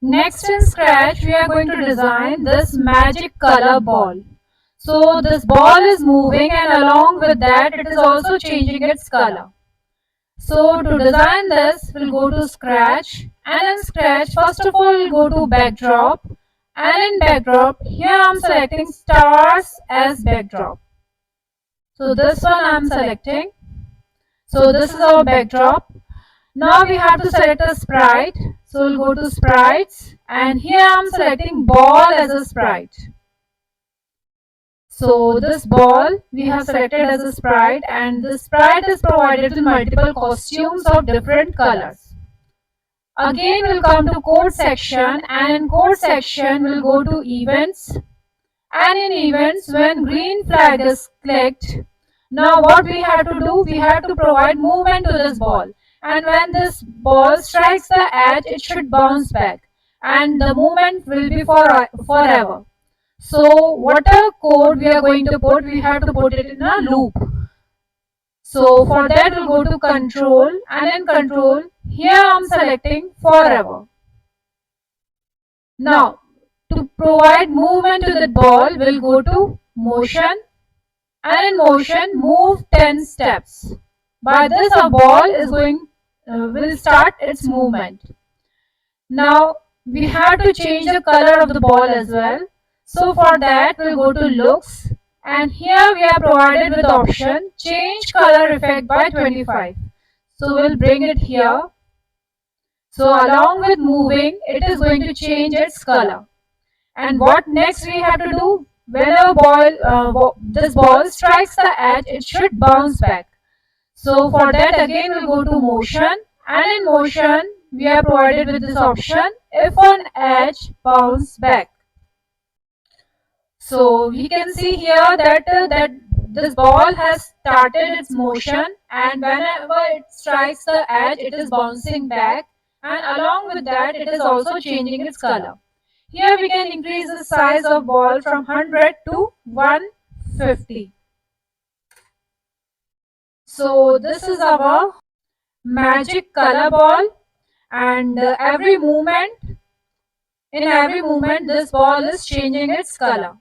Next in Scratch, we are going to design this magic color ball. So this ball is moving and along with that it is also changing its color. So to design this, we'll go to Scratch, and in Scratch, first of all, we'll go to Backdrop, and in Backdrop, here I'm selecting stars as backdrop. So this one I'm selecting. So this is our backdrop. Now we have to select a sprite. So we'll go to sprites, and here I'm selecting ball as a sprite. So this ball we have selected as a sprite, and the sprite is provided in multiple costumes of different colors. Again we'll come to code section, and in code section we'll go to events, and in events when green flag is clicked, now what we have to do, we have to provide movement to this ball, and when this ball strikes the edge it should bounce back and the movement will be forever. So whatever code we are going to put, we have to put it in a loop. So for that we'll go to control, and in control here I'm selecting forever. Now to provide movement to the ball we'll go to motion, and in motion move 10 steps. By this our ball is going will start its movement. Now we have to change the color of the ball as well. So for that we'll go to looks, and here we are provided with the option change color effect by 25. So we'll bring it here. So along with moving it is going to change its color. And what next we have to do? Whenever this ball strikes the edge, it should bounce back. So for that again we'll go to motion, and in motion we are provided with this option if on edge bounce back. So we can see here that this ball has started its motion, and whenever it strikes the edge it is bouncing back, and along with that it is also changing its color. Here we can increase the size of ball from 100 to 150. So this is our magic color ball, and in every movement this ball is changing its color.